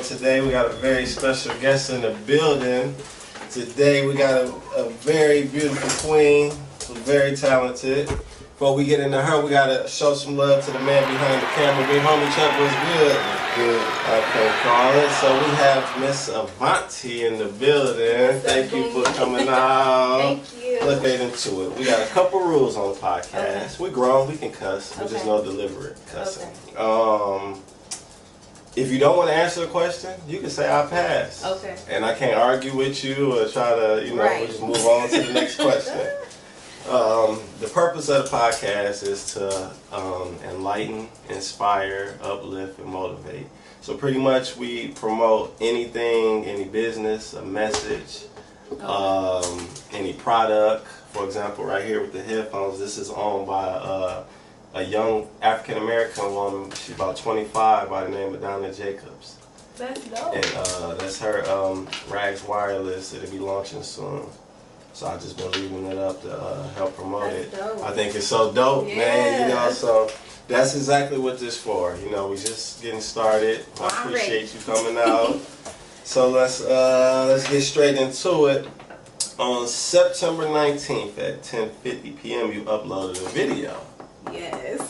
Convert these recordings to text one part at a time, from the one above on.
today. We got a very special guest in the building. Today we got a very beautiful queen, who's very talented. Before we get into her, we gotta show some love to the man behind the camera. Big homie Chuck, was good? Good. Okay, Carla. So we have Miss Avonti in the building. Thank you for coming out. Thank you. Let's get into it. We got a couple rules on the podcast. Okay. We grown, we can cuss, but just no deliberate cussing. Okay. If you don't want to answer the question, you can say I pass. Okay. And I can't argue with you or try to, just move on to the next question. The purpose of the podcast is to enlighten, inspire, uplift, and motivate. So pretty much we promote anything, any business, a message, any product. For example, right here with the headphones, this is owned by a young African American woman. She's about 25, by the name of Donna Jacobs. That's dope. And that's her Rags Wireless. It'll be launching soon. So I just been leaving it up to help promote it. Dope. I think it's so dope, man. So that's exactly what this for. We just getting started. I appreciate you coming out. So let's get straight into it. On September 19th at 10:50 p.m. you uploaded a video. Yes.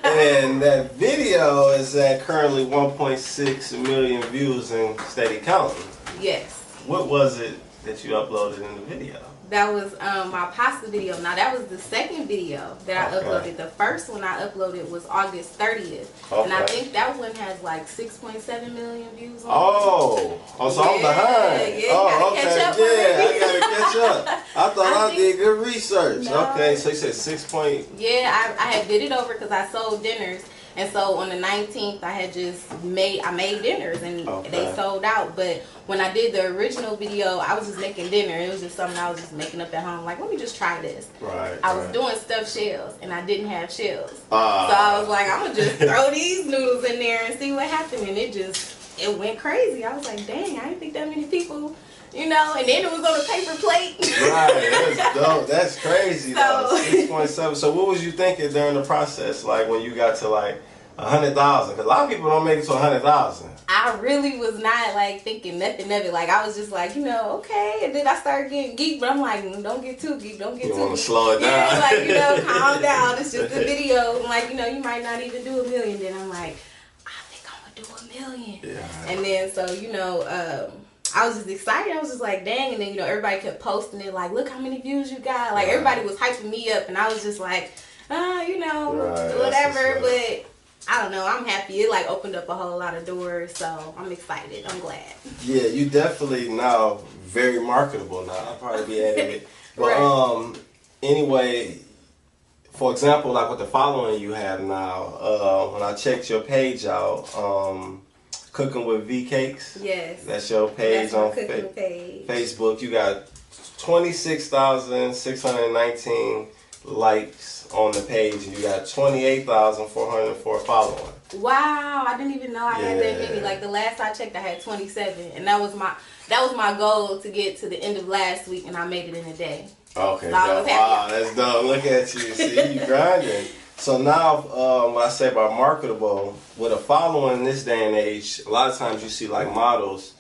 And that video is at currently 1.6 million views and steady counting. Yes. What was it that you uploaded in the video? That was my pasta video. Now that was the second video that I uploaded. The first one I uploaded was August 30th. Okay. And I think that one has like 6.7 million views on it. So I'm behind. Yeah, okay. I gotta catch up. I thought I did good research. No. Okay, so you said 6 point. Yeah, I had did it over because I sold dinners. And so on the 19th, I made dinners and they sold out. But when I did the original video, I was just making dinner. It was just something I was just making up at home. Like, let me just try this. I was doing stuffed shells and I didn't have shells. So I was like, I'm going to just throw these noodles in there and see what happened. And it went crazy. I was like, dang, I didn't think that many people... and then it was on a paper plate. Right, that's dope. That's crazy. So, 6.7. So what was you thinking during the process, like when you got to like 100,000? Because a lot of people don't make it to 100,000. I really was not like thinking nothing of it. Like I was just like, okay. And then I started getting geek, but I'm like, don't get too geek. Don't get too geek. You want to slow it down. Like, calm down. It's just a video. And like, you might not even do 1 million. Then I'm like, I think I'm going to do 1 million. Yeah. And then so, I was just excited. I was just like, dang. And then, everybody kept posting it. Like, look how many views you got. Like, everybody was hyping me up. And I was just like, whatever. But I don't know. I'm happy. It, like, opened up a whole lot of doors. So, I'm excited. I'm glad. Yeah, you definitely now very marketable now. I'll probably be adding it. But, anyway, for example, like with the following you have now, when I checked your page out, Cooking with V Cakes. Yes. That's your page on page. Facebook. You got 26,619 likes on the page, and you got 28,404 followers. Wow, I didn't even know I had that many. Like the last I checked, I had 27, and that was my goal to get to the end of last week, and I made it in a day. Okay. So wow, that's dope. Look at you. See, you grinding. So now, when I say about marketable, with a following in this day and age, a lot of times you see like models,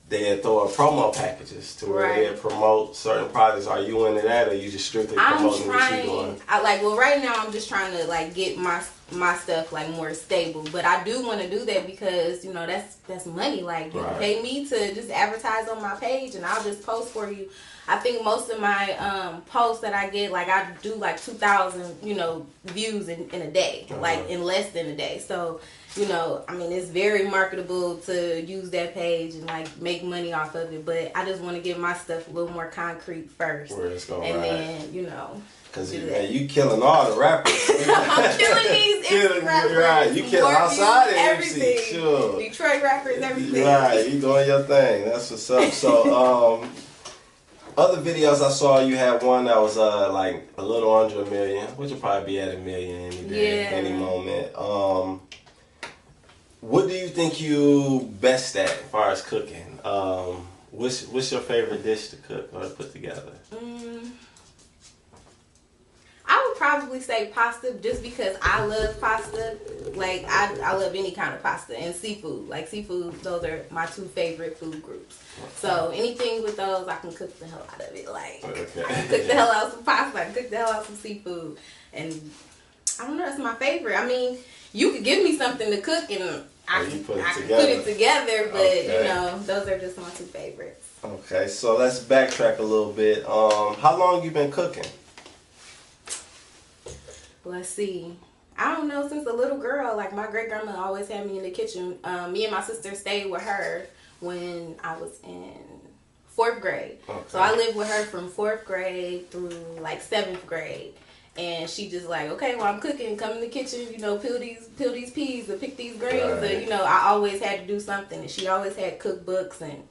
they throw up promo packages to where they promote certain products. Are you into that, or you just strictly promoting what you're doing? Right now I'm just trying to like get my stuff like more stable, but I do want to do that because that's money. Like you pay me to just advertise on my page, and I'll just post for you. I think most of my posts that I get, like I do like 2,000, views in a day, like in less than a day. So, it's very marketable to use that page and like make money off of it. But I just want to get my stuff a little more concrete first, where it's going, and then Because you killing all the rappers. I'm killing these Instagram rappers. Right, you killing outside of everything. MC, sure. Detroit rappers, everything. Right, you doing your thing. That's what's up. So, other videos I saw, you had one that was like a little under 1 million, which will probably be at 1 million any day, any moment. What do you think you best at as far as cooking? What's your favorite dish to cook or to put together? I would probably say pasta just because I love pasta. Like, I love any kind of pasta and seafood. Like, seafood, those are my 2 favorite food groups. So, anything with those, I can cook the hell out of it. Like, I can cook the hell out of some pasta. I can cook the hell out of some seafood. And, I don't know, that's my favorite. I mean, you could give me something to cook and I can put it together. But, you know, those are just my 2 favorites. Okay, so let's backtrack a little bit. How long you been cooking? Let's see. I don't know, since a little girl. Like, my great grandma always had me in the kitchen. Me and my sister stayed with her when I was in 4th grade. Okay. So I lived with her from 4th grade through like 7th grade. And she just like, okay, well, I'm cooking, come in the kitchen, you know, peel these peas or pick these greens. Right. And, you know, I always had to do something. And she always had cookbooks and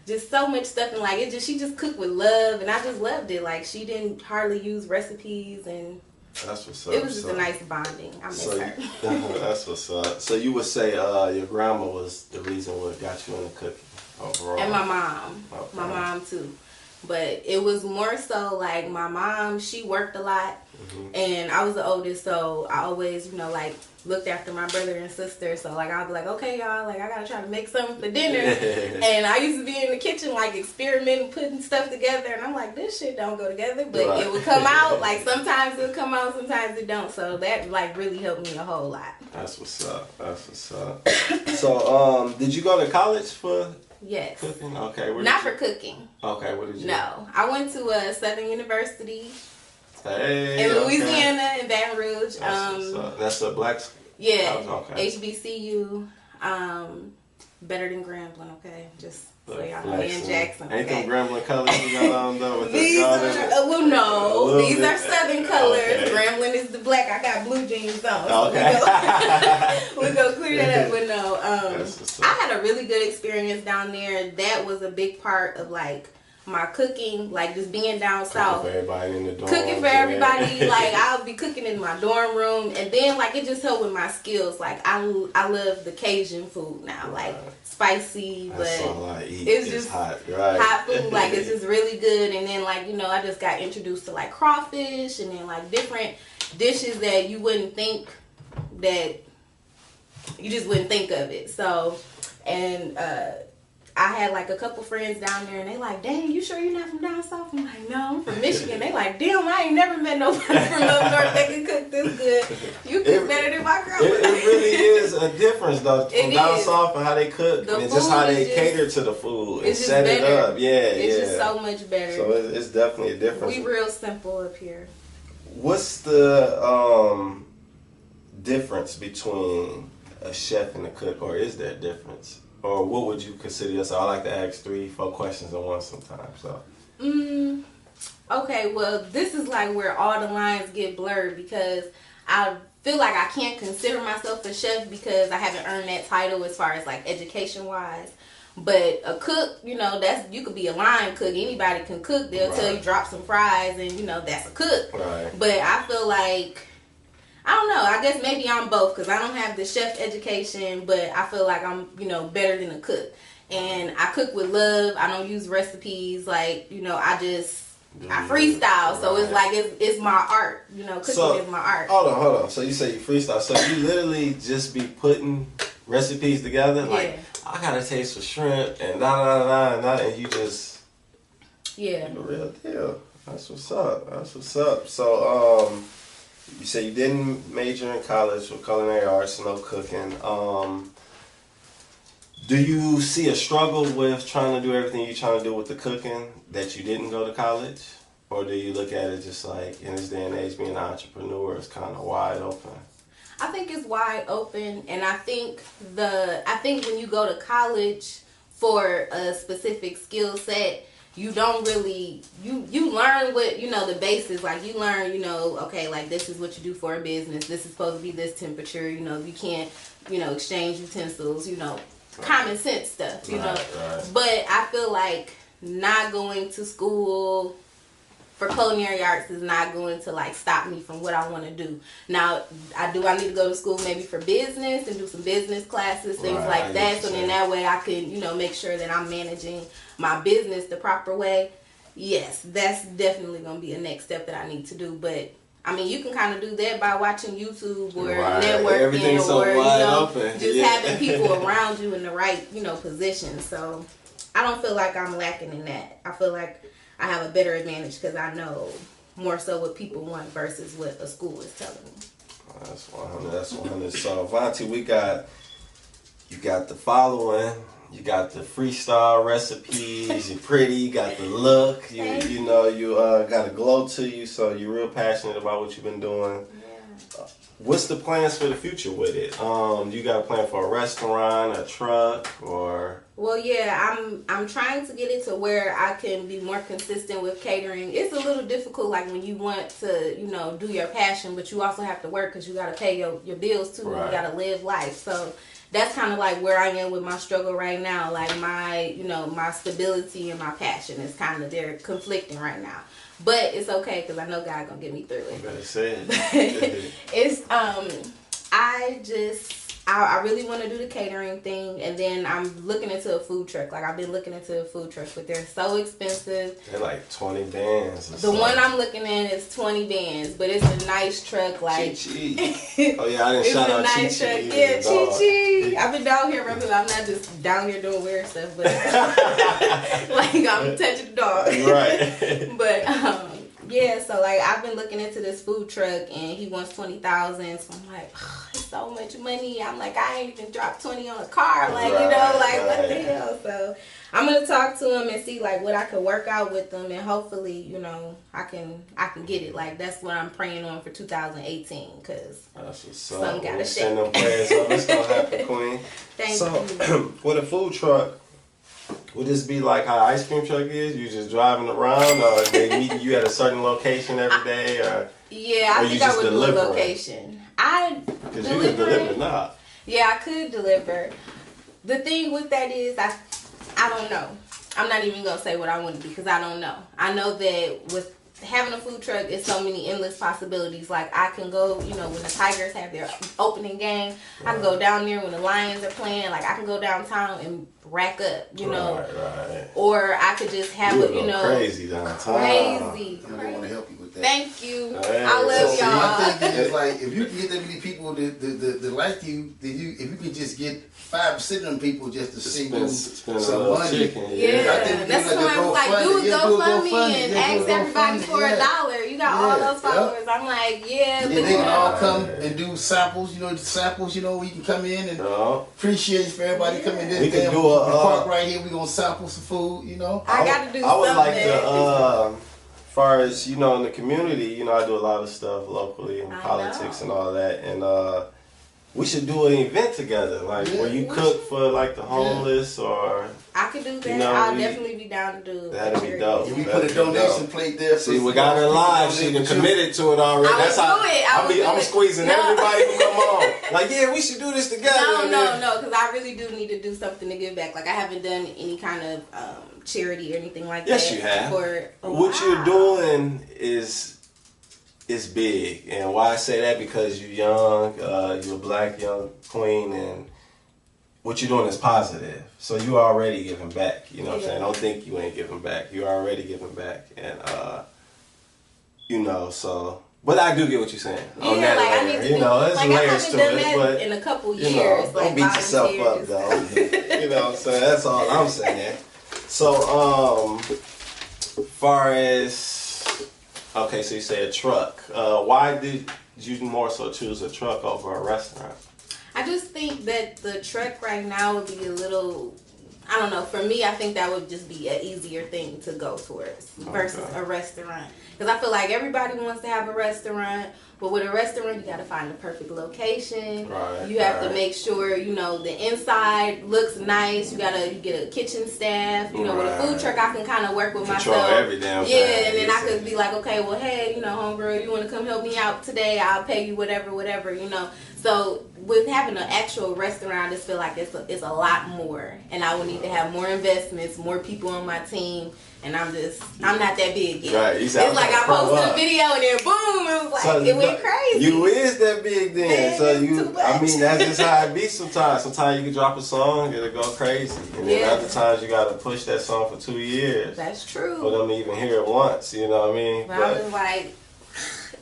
just so much stuff. And like, she just cooked with love. And I just loved it. Like, she didn't hardly use recipes. And that's what's up. It was just a nice bonding. I miss her. That's what's up. So you would say your grandma was the reason what got you into cooking overall? And my mom. Okay. My mom, too. But it was more so like my mom, she worked a lot. And I was the oldest, so I always, you know, like, looked after my brother and sister. So, like, I'll be like, okay, y'all, like, I gotta try to make something for dinner. And I used to be in the kitchen, like, experimenting, putting stuff together. And I'm like, this shit don't go together. But it would come out. Like, sometimes it'll come out, sometimes it don't. So, that, like, really helped me a whole lot. That's what's up. That's what's up. So, did you go to college for Yes. cooking? Okay. Not for cooking. Okay, what did you do? No. I went to Southern University. Hey, in Louisiana, in Baton Rouge. That's a black school? Yeah. Okay. HBCU. Better than Grambling, okay? Just so y'all know. In Jackson. Ain't them Grambling colors you got on though? These are, well, no. These are Southern colors. Okay. Grambling is the black. I got blue jeans on. Okay. So we go clear that up. But no, I had a really good experience down there. That was a big part of, like, my cooking, like, just being down south. Cooking for everybody in the dorm. Cooking for everybody. Like, I'll be cooking in my dorm room. And then, like, it just helped with my skills. Like, I love the Cajun food now. Like, spicy, but it's just hot. Right. Hot food. Like, it's just really good. And then, like, you know, I just got introduced to, like, crawfish and then, like, different dishes that you wouldn't think that you just wouldn't think of it. So, and I had, like, a couple friends down there, and they like, dang, you sure you're not from down south? I'm like, no, I'm from Michigan. They like, damn, I ain't never met nobody from up north that can cook this good. You cook better than my girl. It really is a difference, though, from down south and how they cook, and just how they cater to the food and set it up. Yeah, it's just so much better. So it's definitely a difference. We real simple up here. What's the difference between a chef and a cook, or is there a difference? Or what would you consider yourself? I like to ask 3-4 questions at once sometimes. So. Okay, well, this is like where all the lines get blurred because I feel like I can't consider myself a chef because I haven't earned that title as far as, like, education-wise. But a cook, you know, you could be a line cook. Anybody can cook. They'll tell you drop some fries and, you know, that's a cook. Right. But I feel like, I don't know. I guess maybe I'm both because I don't have the chef education, but I feel like I'm, you know, better than a cook. And I cook with love. I don't use recipes. Like, you know, I freestyle. So it's like, it's my art. You know, cooking is my art. Hold on. So you say you freestyle. So you literally just be putting recipes together? Like, I got a taste for shrimp and and you just... Yeah. You the real deal. That's what's up. So, you say you didn't major in college with culinary arts, no cooking. Do you see a struggle with trying to do everything you're trying to do with the cooking that you didn't go to college? Or do you look at it just like, in this day and age, being an entrepreneur is kind of wide open? I think it's wide open, and I think when you go to college for a specific skill set, you don't really, you learn what, you know, the basics. Like, you learn, you know, okay, like, this is what you do for a business. This is supposed to be this temperature. You know, you can't, you know, exchange utensils, you know, common sense stuff, you know. Right. But I feel like not going to school for culinary arts is not going to, like, stop me from what I want to do. Now, I need to go to school maybe for business and do some business classes, things like that. So then that way I can, you know, make sure that I'm managing my business the proper way. Yes, that's definitely going to be a next step that I need to do. But I mean, you can kind of do that by watching YouTube or right. networking Everything's so or, wide open. just having people around you in the right, position. So I don't feel like I'm lacking in that. I feel like I have a better advantage because I know more so what people want versus what a school is telling me. That's 100. That's 100. So, Avonti, you got the following. You got the freestyle recipes. You're pretty. You got the look. You got a glow to you. So you're real passionate about what you've been doing. Yeah. What's the plans for the future with it? You got a plan for a restaurant, a truck, or? Well, yeah, I'm trying to get it to where I can be more consistent with catering. It's a little difficult, like when you want to, do your passion, but you also have to work because you got to pay your bills too. Right. And you got to live life. So that's kind of like where I am with my struggle right now. Like my stability and my passion is kind of, they're conflicting right now. But it's okay because I know God gonna get me through it. You better say it. It's I really want to do the catering thing, and then I'm looking into a food truck. Like I've been looking into a food truck, but they're so expensive. They're like 20 bands. The one I'm looking at is 20 bands, but it's a nice truck. Like Chi-Chi. Oh yeah, I didn't shout out Chi-Chi. It's a nice truck. Yeah, Chi-Chi. I've been down here repping. I'm not just down here doing weird stuff, but like I'm touching the dog. Right. But yeah, so like I've been looking into this food truck, and he wants $20,000. So I'm like, it's so much money. I'm like, I ain't even dropped 20 on a car. Like, what the hell? So I'm gonna talk to him and see like what I could work out with them, and hopefully, I can get it. Like that's what I'm praying on for 2018, because something gotta shake. Send them prayers up. It's gonna happen, Queen. Thank you. With a food truck, would this be like how an ice cream truck is? You just driving around, or they meet you at a certain location every day, or I think I would do a location. Because you could deliver now. Yeah, I could deliver. The thing with that is, I don't know. I'm not even gonna say what I want to do because I don't know. I know that with having a food truck, it's so many endless possibilities. Like I can go, when the Tigers have their opening game, I can go down there when the Lions are playing. Like I can go downtown and rack up, Right. Or I could just have crazy downtown. Crazy. I want to help you with that. Thank you. Hey, I love y'all. My thing is like, if you can get that many people that like you, then if you can just get 5% of them people just to see you some money. Chicken, yeah. That's why I'm like, do a GoFundMe and ask everybody for $1. You got all those followers. I'm like, and they can all come and do samples. Where you can come in and appreciate for everybody coming in. We can do a park right here. We gonna sample some food. I got to do something. I would like to. As far as in the community, I do a lot of stuff locally in politics and all that, and we should do an event together, like where you cook for like the homeless, or I could do that. I'll definitely be down to do. That'd be dope. If we put a donation plate there. See, we got her live. She done committed to it already. That's how I'm squeezing everybody who come on. Like, yeah, we should do this together. No, because I really do need to do something to give back. Like I haven't done any kind of charity or anything like that. Yes, you have. What you're doing is big, and why I say that, because you're young, you're a black young queen, and what you're doing is positive. So you're already giving back. You know what I'm saying? Don't think you ain't giving back. You're already giving back, and so. But I do get what you're saying. Yeah, on that I need to there's layers to it, but in a couple years. Don't beat yourself up, though. You know what I'm saying? That's all I'm saying. So, far as okay, so you say a truck. Why did you more so choose a truck over a restaurant? I just think that the truck right now would be a little, I don't know, for me, I think that would just be an easier thing to go towards versus a restaurant. Because I feel like everybody wants to have a restaurant, but with a restaurant, you got to find the perfect location. Right, you have to make sure, the inside looks nice. You get a kitchen staff. With a food truck, I can kind of work with myself. Every damn thing. And then I could be like, okay, well, hey, homegirl, you want to come help me out today? I'll pay you whatever. So with having an actual restaurant, I just feel like it's a lot more, and I would need to have more investments, more people on my team, and I'm not that big yet. Right, it's like I posted a video and then boom, it was like it went crazy. You is that big then, man, that's just how it be sometimes. Sometimes you can drop a song, it'll go crazy, and then other times you gotta push that song for 2 years. That's true. For them to even hear it once, you know what I mean? But I was like,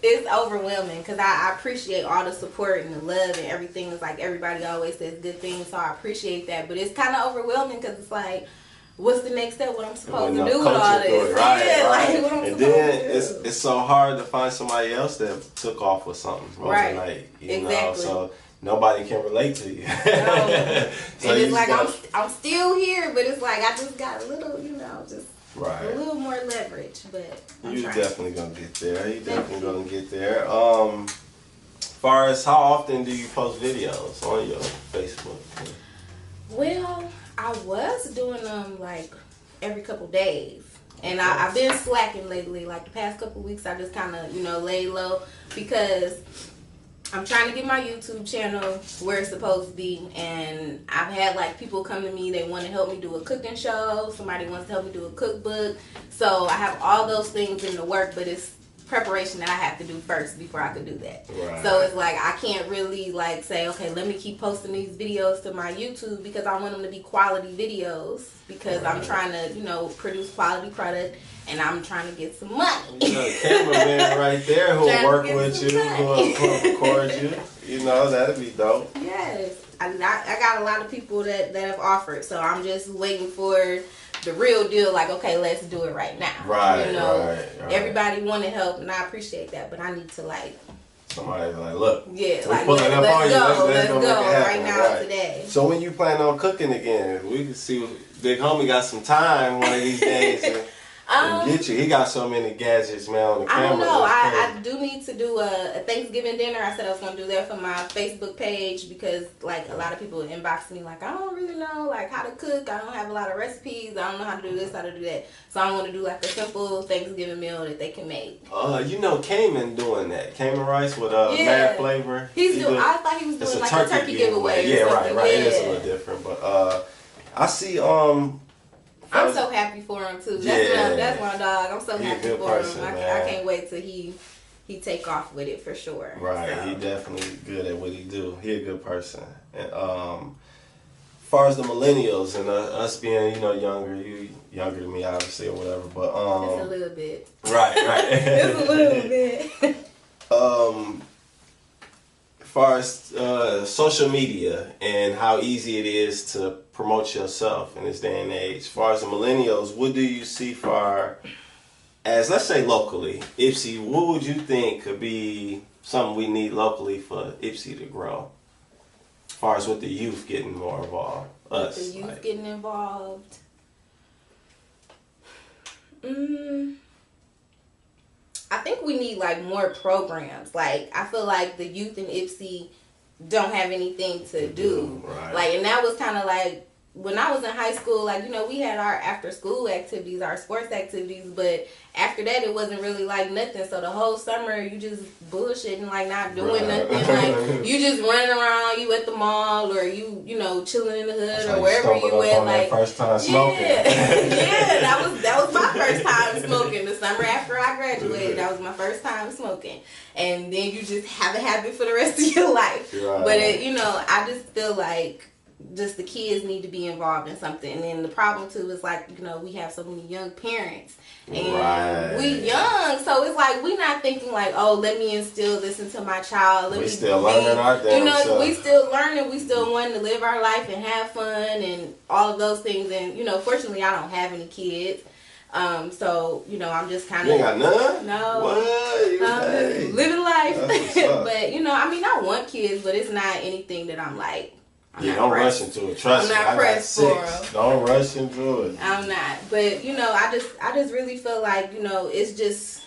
it's overwhelming because I appreciate all the support and the love and everything. It's like everybody always says good things, so I appreciate that. But it's kind of overwhelming because it's like, what's the next step? What I'm supposed to do with all this? Right, yeah, right. like what I'm and supposed then to do. it's so hard to find somebody else that took off with something overnight. Right. You know, so nobody can relate to you. No. So and it's like I'm still here, but it's like I just got a little, just a little more leverage. But you definitely gonna get there. You definitely gonna get there. Far as how often do you post videos on your Facebook? Well, I was doing them like every couple days. And I've been slacking lately. Like the past couple weeks, I just kind of, lay low because I'm trying to get my YouTube channel where it's supposed to be. And I've had like people come to me, they want to help me do a cooking show. Somebody wants to help me do a cookbook. So I have all those things in the work, but it's preparation that I have to do first before I could do that. Right. So it's like I can't really like say, okay, let me keep posting these videos to my YouTube because I want them to be quality videos because I'm trying to, produce quality product and I'm trying to get some money. You got a cameraman right there who'll work with you, who'll record you. That'd be dope. Yes. I got a lot of people that have offered, so I'm just waiting for the real deal, like, okay, let's do it right now. Right, everybody wanted help, and I appreciate that, but I need to, somebody look. Yeah, let's go right now, today. So when you plan on cooking again, we can see Big Homie got some time one of these days and get you. He got so many gadgets, man, on the camera. I don't know. I do need to do a Thanksgiving dinner. I said I was going to do that for my Facebook page because, a lot of people inbox me, I don't really know, how to cook. I don't have a lot of recipes. I don't know how to do this, how to do that. So I want to do, a simple Thanksgiving meal that they can make. Cayman doing that. Cayman rice with mad flavor. I thought he was doing, a turkey giveaway. Yeah, right. It is a little different. But I see... I'm so happy for him too. That's my dog. I'm so happy for him. I can't wait till he take off with it for sure. Right, so. He definitely good at what he do. He a good person. And as far as the millennials and us being younger, you younger than me obviously or whatever, but just a little bit. Right. Just a little bit. As far as social media and how easy it is to promote yourself in this day and age, as far as the millennials, what do you see as let's say locally, Ypsi, what would you think could be something we need locally for Ypsi to grow? As far as with the youth getting more involved, the youth getting involved. I think we need more programs. I feel like the youth in Ypsi don't have anything to do. Right. And that was kind of when I was in high school, we had our after school activities, our sports activities, but after that it wasn't really nothing. So the whole summer you just bullshitting, not doing nothing. You just running around, you at the mall or you chilling in the hood or wherever you at. That first time smoking. Yeah, that was my first time smoking. The summer after I graduated, that was my first time smoking. And then you just have a habit for the rest of your life. Right. But I just feel just the kids need to be involved in something. And then the problem too is we have so many young parents and we young, so it's we not thinking let me instill this into my child. We still learning our damn self. We still learning, we still wanting to live our life and have fun and all of those things. And fortunately I don't have any kids. So I'm just kind of. You ain't got none? No. What? I'm living life. But I want kids, but it's not anything that I'm don't rush into it. Trust me. I'm not pressed for them. Don't rush into it. I'm not. But I just really feel it's just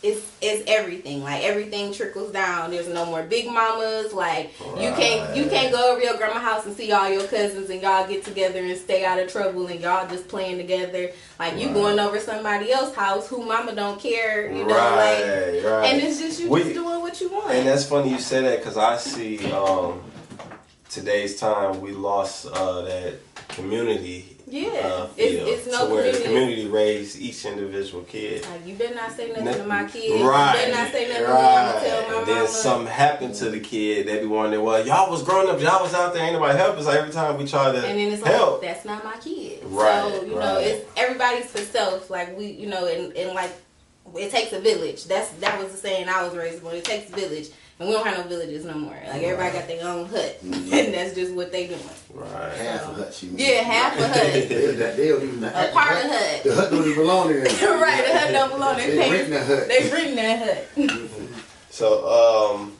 it's everything. Everything trickles down. There's no more big mamas. You can't go over your grandma's house and see all your cousins and y'all get together and stay out of trouble and y'all just playing together. You going over somebody else's house who mama don't care. Right. And it's just just doing what you want. And that's funny you say that because I see today's time we lost that community. It's no where community. the community raised each individual kid. You better not say nothing to my kids. Right. You better not say nothing to me. I'm gonna tell my mama. And then something happened to the kid. They be wondering, well, y'all was growing up, y'all was out there, ain't nobody help us. Every time we try to and then it's help, that's not my kid. Right. So it's everybody's for self. And it takes a village. That was the saying I was raised on. It takes a village. And we don't have no villages no more. Like, everybody got their own hut. And that's just what they doing. Right. Half a hut, you mean. Yeah, half a hut. They don't even... A part of the hut. The hut don't even belong there. Right, the hut don't belong there. They renting that hut. They renting that hut. So,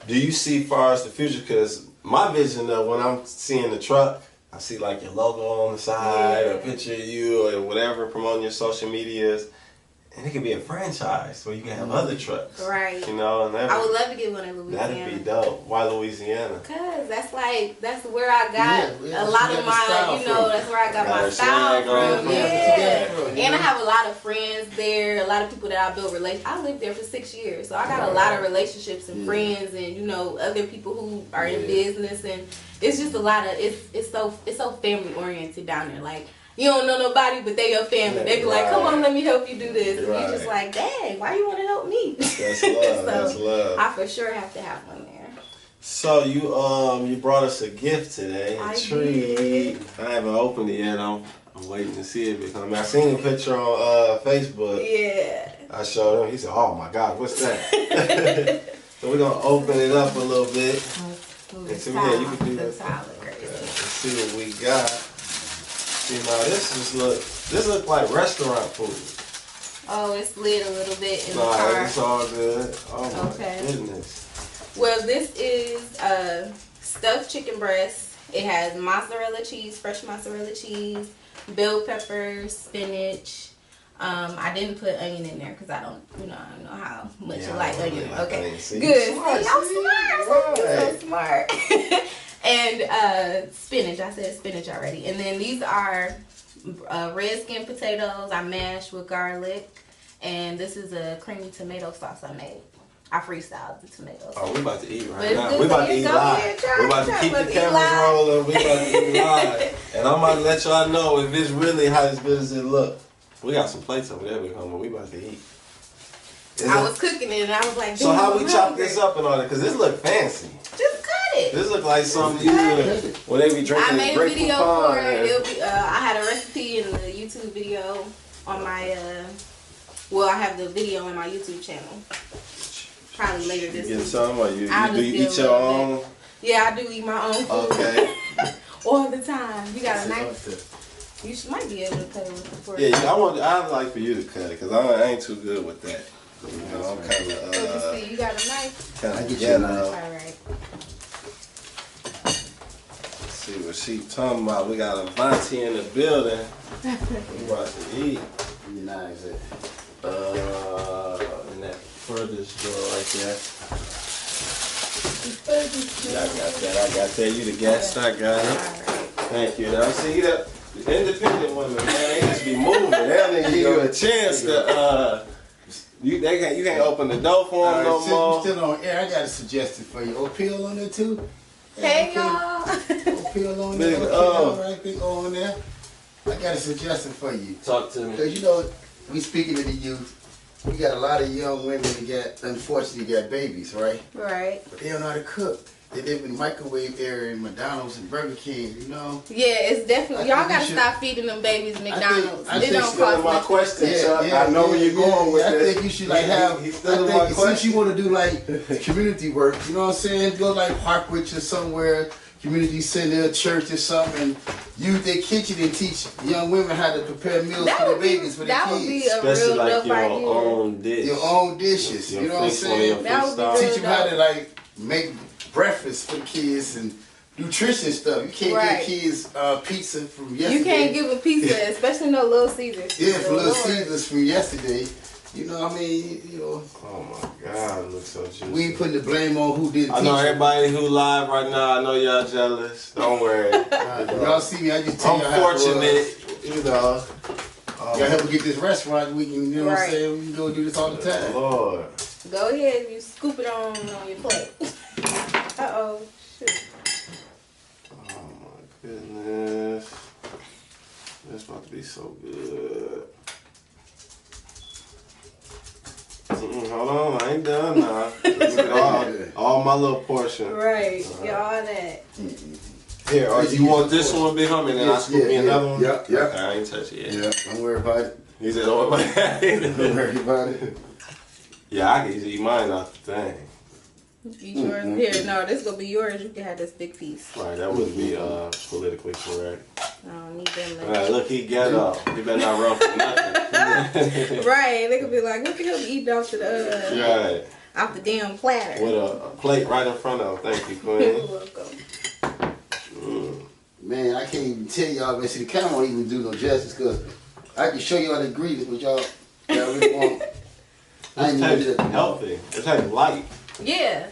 do you see far as the future? Because my vision of when I'm seeing the truck, I see like your logo on the side, or a picture of you, or whatever, promoting your social medias. And it could be a franchise where you can have other trucks. Right. You know, and I would love to get one in Louisiana. That'd be dope. Why Louisiana? Because that's where I got a lot of my, that's where I got my style from. And I have a lot of friends there, a lot of people that I built relationships. I lived there for 6 years. So I got a lot of relationships and friends and, other people who are in business. And it's just a lot of, it's so family oriented down there. Like, you don't know nobody, but they your family. They be like, come on, let me help you do this. And you're just like, dang, why you want to help me? That's love. That's love. I for sure have to have one there. So you brought us a gift today, a treat. I haven't opened it yet. I'm waiting to see it because I seen a picture on Facebook. Yeah. I showed him. He said, "Oh my God, what's that?" So we're gonna open it up a little bit. And so you can do that. Let's see what we got. See, now this look like restaurant food. Oh, it's slid a little bit in the car. It's all good. Oh my goodness. Well, this is stuffed chicken breast. It has mozzarella cheese, fresh mozzarella cheese, bell peppers, spinach. I didn't put onion in there because I don't know how much you like onion. Okay, good. I'm smart. You're so smart. And spinach. I said spinach already. And then these are red skin potatoes I mashed with garlic. And this is a creamy tomato sauce I made. I freestyled the tomatoes. Oh, we about to eat right now. We about to eat live. We about to keep the cameras rolling. We about to eat live. And I'm about to let y'all know if it's really how as good as it look. We got some plates over there. We about to eat. I was cooking it and I was like, so how we chop this up and all that? Because this look fancy. Just cut it. This look like something you when they be drinking. I made a video for it. It'll be, I had a recipe in the YouTube video on my. I have the video on my YouTube channel. Probably later this week. Get some, or you do eat your own? Yeah, I do eat my own food. Okay. All the time. You got a knife. You might be able to cut it with the fork. Yeah, I'd like for you to cut it because I ain't too good with that. I'm kind of. So you got a knife? Kind of get you now. All right. Let's see what she talking about. We got Avonti in the building. We about to eat. Your knives at? In that furthest drawer right there. Yeah, I got that. You the guest. I got it. Thank you. Now see that. Independent women, man, they just be moving. They don't even give you a chance to. You can't open the door for them no more. You still on air? I got a suggestion for you. Opal on there too. Hey y'all. Opal on there. Right, big O on there. I got a suggestion for you. Talk to me. Because we speaking to the youth. We got a lot of young women that unfortunately got babies, right? Right. But they don't know how to cook. They live in the microwave area in McDonald's and Burger King, Yeah, it's definitely. Y'all gotta stop feeding them babies McDonald's. It don't cost my question, Chuck. I know where you're going with this. I think you should since you want to do like community work, you know what I'm saying? Go like Parkwich or somewhere, community center, church or something, and use their kitchen and teach young women how to prepare meals for their babies, for their kids. That would be a especially real like dope idea. own dish. Your own dishes, you know what I'm saying? That would be teach them how to like make breakfast for the kids and nutrition stuff. You can't give kids pizza from yesterday. You can't give them pizza, especially no Little Caesars. Yeah, for Little Caesars from yesterday. You know what I mean? Oh my God, it looks so juicy. We ain't putting the blame on who didn't I know everybody who live right now, I know y'all jealous. Don't worry. Y'all see me, I just tell y'all how fortunate, y'all help me get this restaurant. We can, you know what I'm saying? We can go do this all the time. Lord. Go ahead, you scoop it on your plate. Uh-oh, shoot. Oh my goodness. This about to be so good. Hold on, I ain't done now. Look at all my little portion. Right, get all that. Here, or you want this one, Big Homie, and then I scoop me another one? Yep. Okay, I ain't touch it yet. Yeah, don't worry about it. He said, "Don't worry about it." Yeah, I can eat mine off the thing. Eat yours. Here, no, this gonna be yours. You can have this big piece. Right, that wouldn't be politically correct. I don't need that much. Look, he ghetto. He better not run for nothing. Right, they could be like, "Look at him eating off the off the damn platter." With a plate right in front of him. Thank you, Queen. You're welcome. Man, I can't even tell y'all. Man, see, the camera won't even do no justice because I can show y'all the ingredients, but y'all really want. I ain't tastes healthy. It tastes light. Yeah,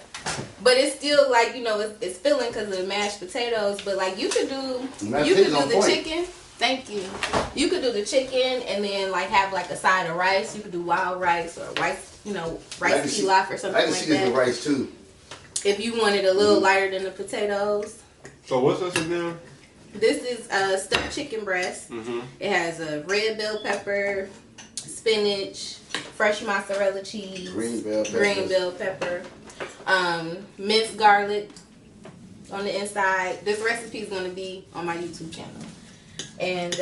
but it's still like, you know, it's filling because of the mashed potatoes. But like you could do the chicken. Thank you. You could do the chicken and then like have like a side of rice. You could do wild rice or rice, you know, rice pilaf or something like that. I can see this with rice too. If you wanted a little lighter than the potatoes. So what's this again? This is stuffed chicken breast. It has a red bell pepper, spinach, fresh mozzarella cheese, green bell pepper, minced garlic on the inside. This recipe is going to be on my YouTube channel. And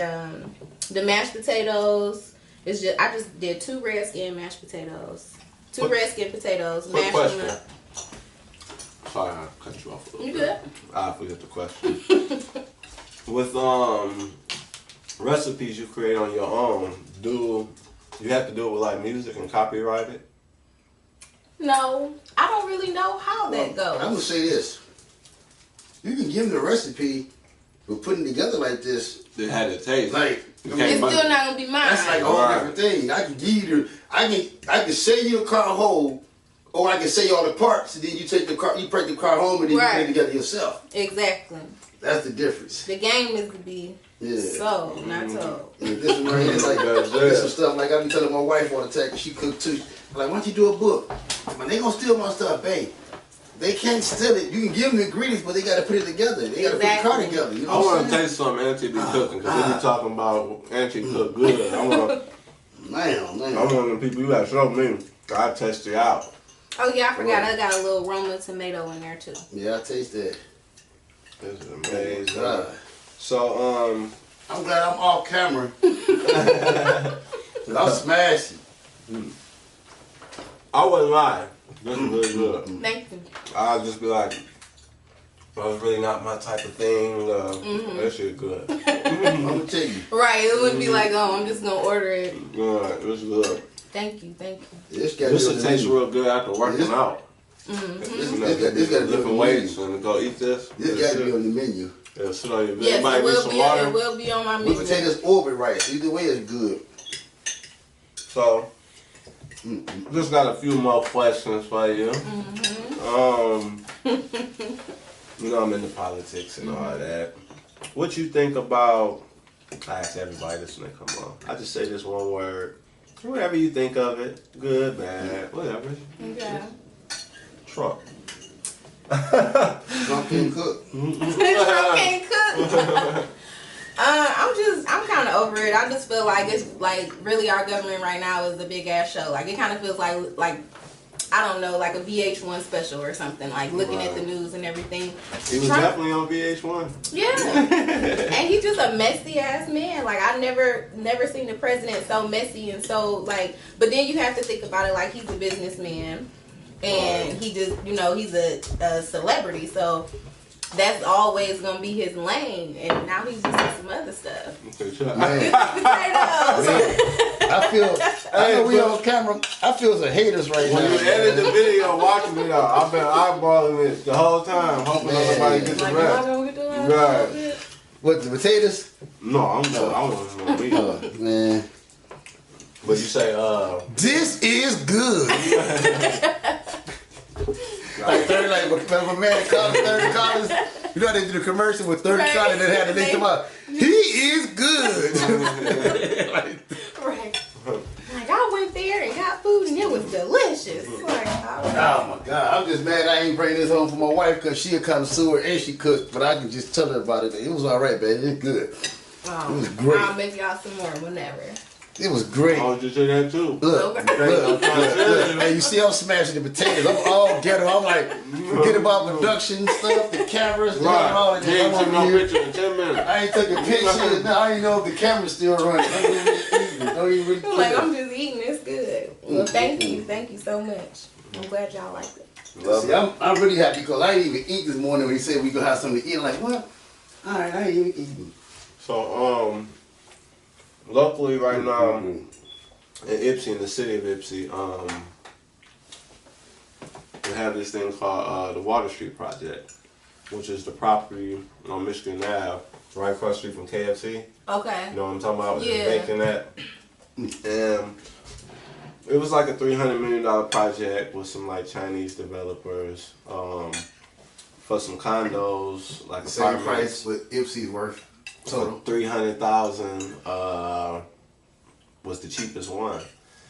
the mashed potatoes is I just did 2 red skin mashed potatoes. 2 red skin potatoes. Quick question. Sorry, I cut you off. You good? I forget the question. With recipes you create on your own, do you have to do it with like music and copyright it? No, I don't really know how that goes. I'm gonna say this: you can give them the recipe, but putting it together like this, it had to taste. Like it's still not gonna be mine. That's like a whole different thing. I can give you I can sell you a car whole, or I can sell you all the parts, and then you take the car, you break the car home, and then you put it together yourself. Exactly. That's the difference. The game is to be sold, not told. Yeah, this one right here is like this some stuff like I be telling my wife all the time, 'cause she cook too. I'm like, why don't you do a book? When they gonna steal my stuff, babe. They can't steal it. You can give them the ingredients, but they got to put it together. They got to put the car together. You know I want to taste something Auntie be cooking, because they be talking about Auntie cook good. I want I'm one of the people you got to show me. I test you out. Oh yeah, I forgot. I got a little Roma tomato in there too. Yeah, I taste that. This is amazing. So I'm glad I'm off camera. I'm smashing. I wouldn't lie. This is really good. Thank you. I'd just be like, well, it's really not my type of thing. That shit good. I'm gonna tell you. Right, it wouldn't be like, oh, I'm just gonna order it. Right, it's good. Thank you, thank you. This will taste real good after working out. This got different ways and go eat this. This got to be on the menu. Yeah, sit on your yes, it will be on my menu. With potatoes or with rice. Either way is good. So, just got a few more questions for you. You know I'm into politics and all that. What you think about, I ask everybody this when they come on. I just say this one word. Whatever you think of it. Good, bad, whatever. Okay. Trump. Trump can't cook. Trump can't cook. I'm kind of over it. I just feel like it's like really our government right now is a big ass show. Like it kind of feels like I don't know, like a VH1 special or something. Like looking at the news and everything. He was definitely on VH1. Yeah, and he's just a messy ass man. Like I never seen the president so messy and so like. But then you have to think about it like he's a businessman, and he just he's a celebrity, so. That's always gonna be his lane, and now he's just doing some other stuff. Man. I know we on camera. I feel some haters right now. When you edit the video, watching it out, I've been eyeballing it the whole time, hoping nobody gets the rest. Right. What, the potatoes? No, I want to man. But you say, this is good. Like 30, like if a man comes $30, you know how they do the commercial with $30 and then had the link come out. He is good. Right. Like I went there and got food and it was delicious. Like, oh my God, I'm just mad I ain't bring this home for my wife because she a connoisseur and she cooked, but I can just tell her about it. It was all right, baby. It's good. It was great. I'll make y'all some more whenever. It was great. I was just saying that too. Look. Hey, you see I'm smashing the potatoes. I'm all ghetto. I'm like, forget about production stuff, the cameras, all that. You ain't took no picture in 10 minutes. I ain't taking pictures. I ain't know if the camera's still running. Don't even really care. Like, I'm just eating. It's good. Well, thank you so much. I'm glad y'all like it. See, I'm really happy because I didn't even eat this morning when he said we gonna have something to eat. I'm like, what? All right, I ain't even eating. So, locally right now in Ypsi, in the city of Ypsi, we have this thing called the Water Street Project, which is the property on Michigan Ave, right across the street from KFC. Okay. You know what I'm talking about? Yeah. Making that. And it was like a $300 million project with some like Chinese developers for some condos, like same price with Ypsi's worth. So $300,000 was the cheapest one.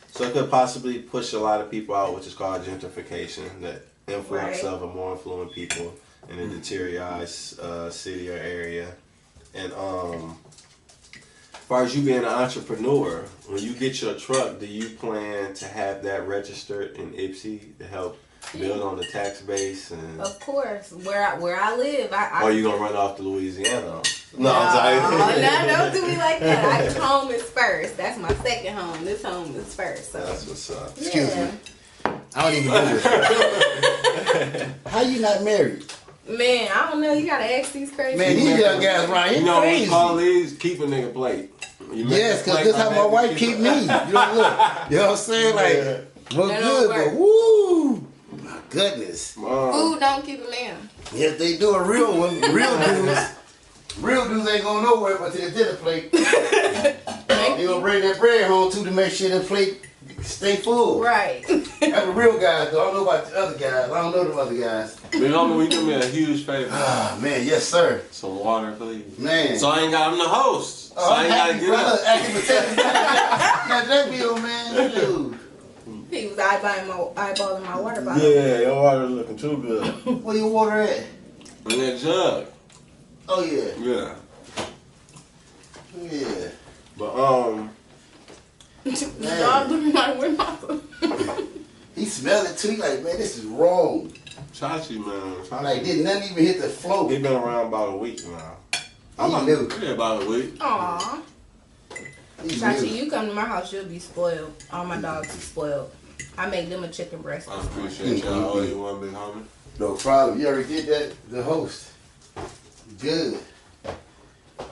So it could possibly push a lot of people out, which is called gentrification, the influx of a more affluent people in a deteriorated city or area. And as far as you being an entrepreneur, when you get your truck, do you plan to have that registered in Ypsi to help build on the tax base? And of course, where I live, or you gonna run off to Louisiana? No, don't do me like that. Home is first. That's my second home. This home is first. So. That's what's up. Excuse me. I don't even know this. How you not married? Man, I don't know. You gotta ask these crazy. Man, these young guys right here. You know crazy. what we call these? Keep a nigga plate. Yes, because this how my wife keep me. You know, look. You know what I'm saying? Like, look good, but woo! My goodness. Food don't keep a man. Yes, they do a real one. Real dudes ain't going nowhere but to the dinner plate. They gonna bring that bread home too to make sure that plate stay full. Right. That's the real guys though. I don't know about the other guys. I don't know them other guys. Big homie, will you do me a huge favor? Ah, man, yes sir. Some water, please. Man. So I ain't got, I'm the host. So I ain't gotta get up. Now that bill, man, dude. He was eyeballing my water bottle. Yeah, your water's looking too good. Where your water at? In that jug. Oh yeah. Yeah. Yeah. But Dog looking like where my he smelled it too. He like, man, this is wrong. Chachi, man. Chachi. Like, did nothing even hit the floor. He been around about a week now. He knew. Yeah, about a week. Aw. Chachi, you come to my house, you'll be spoiled. All my dogs be spoiled. I make them a chicken breast. I appreciate y'all. I owe you one, big homie. No problem. You already did that, the host. Good.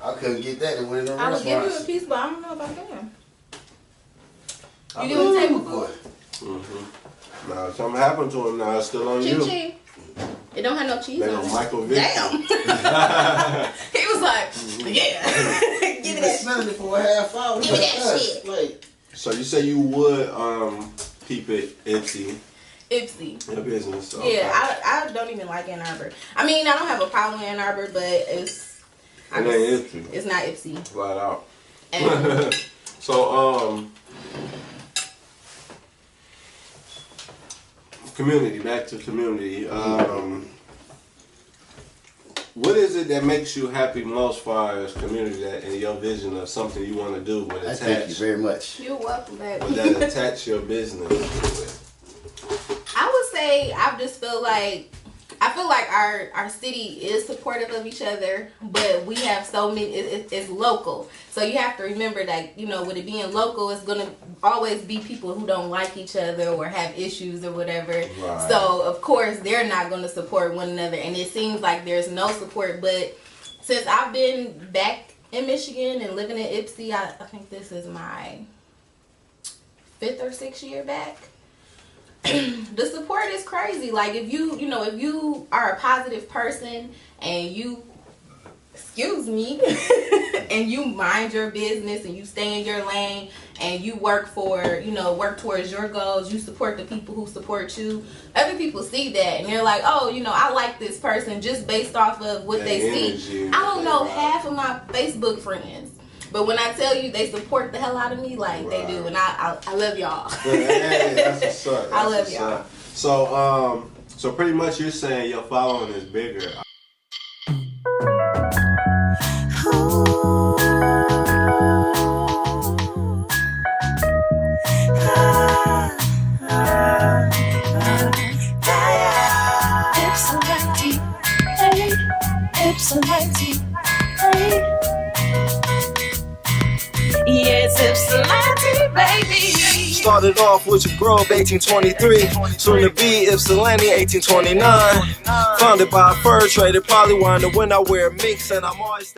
I couldn't get that in one of the I would give you a restaurants. piece, but I don't know about them. You doing table food? Mm-hmm. Now, something happened to him now. It's still on you. Ching. It don't have no cheese They on gonna it. Michael Vick. Damn. He was like, yeah. Give You've me been that. smelling it for a half hour. Give me that shit. Like, So you say you would keep it Ypsi. Ypsi. Your business. Okay. Yeah, I don't even like Ann Arbor. I mean, I don't have a problem with Ann Arbor, but it's It ain't Ypsi. It's not Ypsi. Flat out. And So community, back to community. What is it that makes you happy most far as community that in your vision of something you want to do with I thank you very much. You're welcome, baby. Would that attach your business with? I would say I feel like our city is supportive of each other, but we have so many. It's local, so you have to remember that with it being local, it's gonna always be people who don't like each other or have issues or whatever. Right. So of course they're not gonna support one another, and it seems like there's no support. But since I've been back in Michigan and living in Ypsi, I think this is my 5th or 6th year back. The support is crazy. Like if you are a positive person and you, excuse me, and you mind your business and you stay in your lane and you work towards your goals, you support the people who support you. Other people see that and they're like, oh, I like this person just based off of what they see. I don't know half of my Facebook friends. But when I tell you they support the hell out of me, like they do, and I love y'all. Hey, that's what's up. I love y'all. So pretty much you're saying your following is bigger. Yes, Ypsilanti. baby. Started off with your grove, 1823. Soon to be Ypsilanti, 1829. Founded by a fur trader, probably wondering when I wear a mix, and I'm always